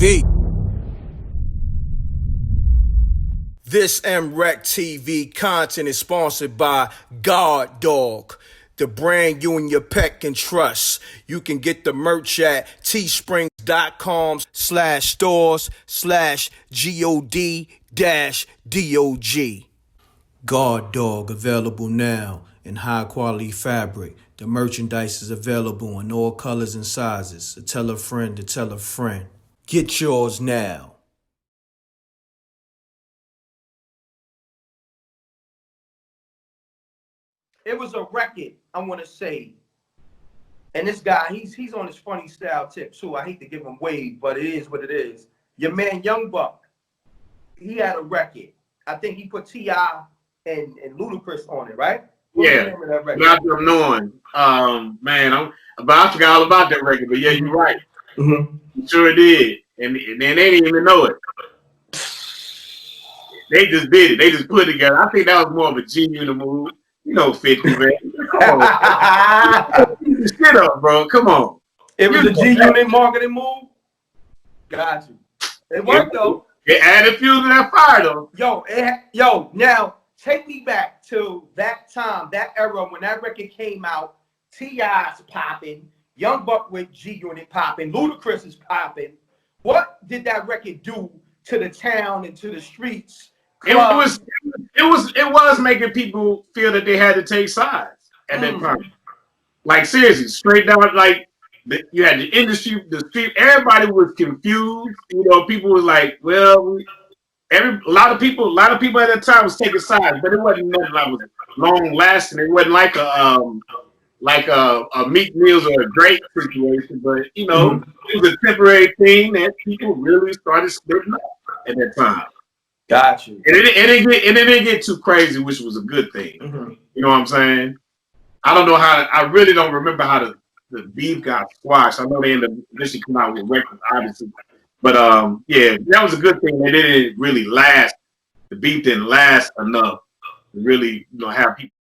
MRecktv. This MRecktv content is sponsored by God Dog, the brand you and your pet can trust. You can get the merch at teesprings.com/stores/GOD-DOG. God Dog available now in high quality fabric. The merchandise is available in all colors and sizes. So tell a friend to tell a friend. Get yours now. It was a record, I want to say. And this guy, he's on his funny style tip too. I hate to give him wave, but it is what it is. Your man Young Buck, he had a record. I think he put T.I. and Ludacris on it, right? What's the name of that record? Not them knowing. Man, I forgot all about that record, but yeah, you're right. You sure did. And they didn't even know it. They just did it. They just put it together. I think that was more of a G-Unit move. You know, 50, man. Come on. Shit up, bro. Come on. It was a G-Unit marketing move. Got you. It worked though. It added fuel to that fire though. Yo, now take me back to that time, that era when that record came out. T.I.'s popping, Young Buck with G-Unit popping, Ludacris is popping. What did that record do to the town and to the streets? It was making people feel that they had to take sides at that time. Like seriously, straight down. Like you had the industry, the street. Everybody was confused. You know, people was like, "Well, a lot of people at that time was taking sides, but it wasn't nothing that was long lasting. It wasn't like a Meek Mills or a Drake situation. But you know, it was a temporary thing that people really started splitting up at that time." Got you. And it didn't get too crazy, which was a good thing. You know what I'm saying? I really don't remember how the beef got squashed. I know they ended up eventually coming out with records, obviously. But yeah, that was a good thing. They didn't really last. The beef didn't last enough to really, have people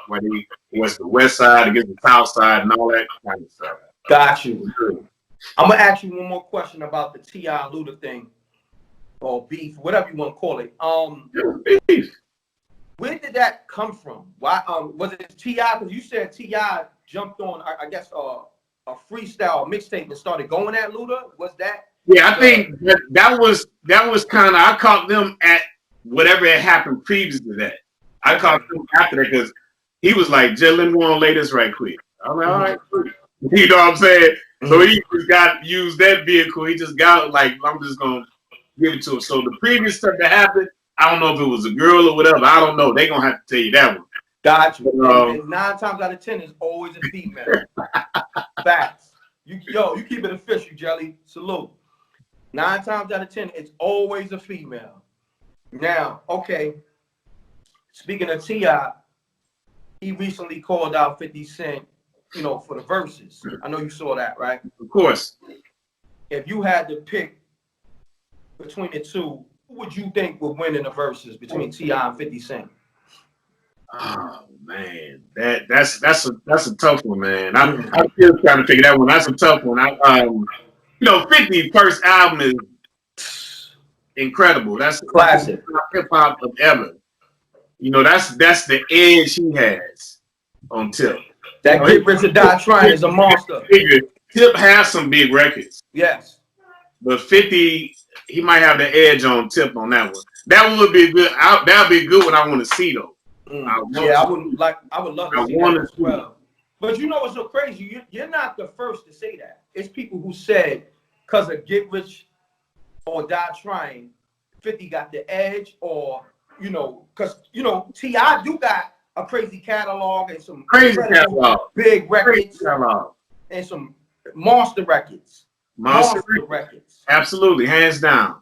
where they was the west side against the south side and all that kind of stuff. Got you. I'm gonna ask you one more question about the T.I. Luda thing. Or beef, whatever you want to call it. Beef. Where did that come from? Why was it T.I.? Because you said T.I. jumped on, I guess, a freestyle mixtape and started going at Luda. Was that? Yeah, I think that was kind of, I caught them at whatever had happened previous to that. I caught them after that because he was like, "Just let me go and lay this right quick." I'm like, all right, you know what I'm saying? So he just used that vehicle. He just got like, I'm just gonna give it to him. So the previous stuff that happened, I don't know if it was a girl or whatever. I don't know. They're going to have to tell you that one. Got you. And 9 times out of 10 is always a female. Facts. You keep it official, Jelly. Salute. 9 times out of 10, it's always a female. Now, okay. Speaking of T.I., he recently called out 50 Cent, for the verses. I know you saw that, right? Of course. If you had to pick between the two, who would you think would win in the verses between T.I. and 50 Cent? Oh man, that's a tough one, man. I'm still trying to figure that one. That's a tough one. 50's first album is incredible. That's classic hip hop of ever. That's the edge he has on Tip. That Get Rich or Die Trying is a monster. Tip has some big records. Yes. But 50, he might have the edge on Tip on that one. That would be good. That would be a good one I want to see though. I would love to see that as well. But what's so crazy? You're not the first to say that. It's people who said because of Get Rich or Die Trying, 50 got the edge, or because T.I. do got a crazy catalog and some big records and some monster records. Monster records. Absolutely, hands down.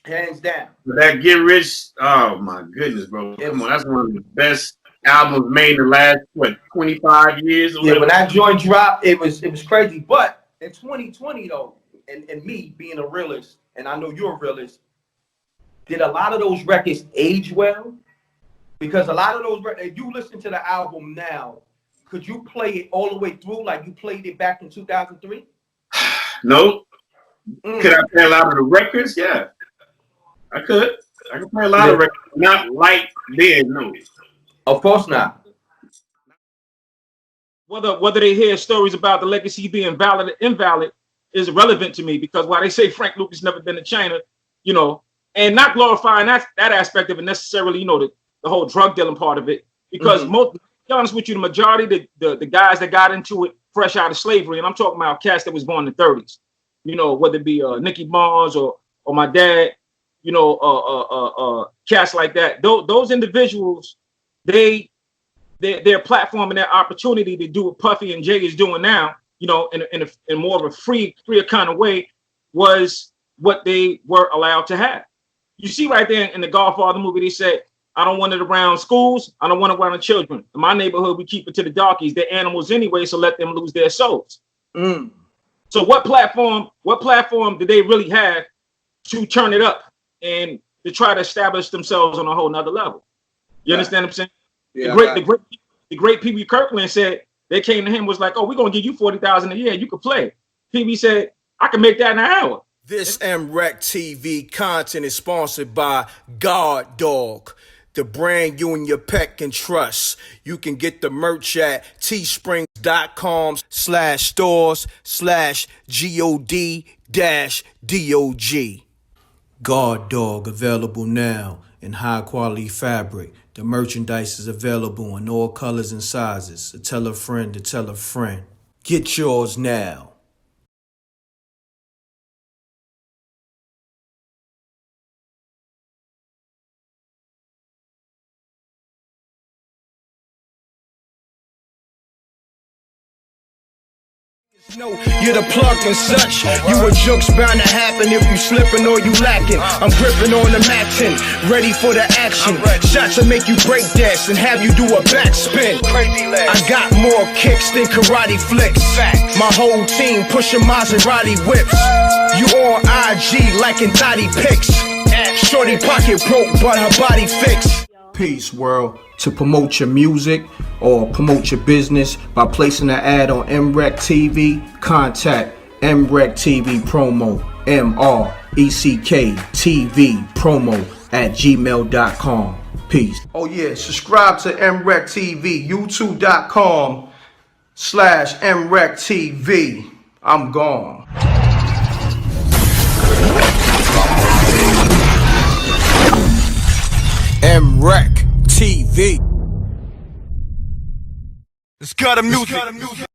Hands down. That Get Rich, oh my goodness, bro. Come on, that's one of the best albums made in the last 25 years. Yeah, when that joint dropped, it was crazy. But in 2020 though, and me being a realist, and I know you're a realist, did a lot of those records age well? Because a lot of those records, if you listen to the album now, could you play it all the way through like you played it back in 2003? Nope. Could I play a lot of the records? Yeah, I could. I could play a lot of records, not like theirs, no. Of course not. Whether they hear stories about the legacy being valid or invalid is irrelevant to me, because while they say Frank Lucas never been to China, you know, and not glorifying that aspect of it necessarily, you know, the whole drug dealing part of it, because most, to be honest with you, the majority of the guys that got into it fresh out of slavery, and I'm talking about cats that was born in the 30s, you know, whether it be Nicky Barnes or my dad, you know, cats like that. Those individuals, their platform and their opportunity to do what Puffy and Jay is doing now, you know, in more of a freer kind of way, was what they were allowed to have. You see right there in the Godfather movie, they said, I don't want it around schools. I don't want it around the children. In my neighborhood, we keep it to the darkies. They're animals anyway, so let them lose their souls. So what platform did they really have to turn it up and to try to establish themselves on a whole nother level? You understand what I'm saying? Yeah, the great Pee-wee Kirkland said, they came to him, was like, oh, we're going to give you $40,000 a year. You can play. Pee-wee said, I can make that in an hour. This MRecktv content is sponsored by God Dog, the brand you and your pet can trust. You can get the merch at teesprings.com/stores/GOD-DOG. God Dog available now in high quality fabric. The merchandise is available in all colors and sizes. So tell a friend to tell a friend. Get yours now. No, you're the plug and such. You a joke's bound to happen if you slipping or you lacking. I'm gripping on the matching, ready for the action. Shots to make you break dance and have you do a backspin. I got more kicks than karate flicks. My whole team pushing Maserati whips. You on IG liking thotty pics. Shorty pocket broke but her body fixed. Peace, world. To promote your music or promote your business by placing an ad on MRecktv, contact MRecktVpromo, MRecktVpromo @gmail.com. Peace. Oh yeah, subscribe to MRecktv, youtube.com/MRecktv. I'm gone. MRecktv. It's got a music.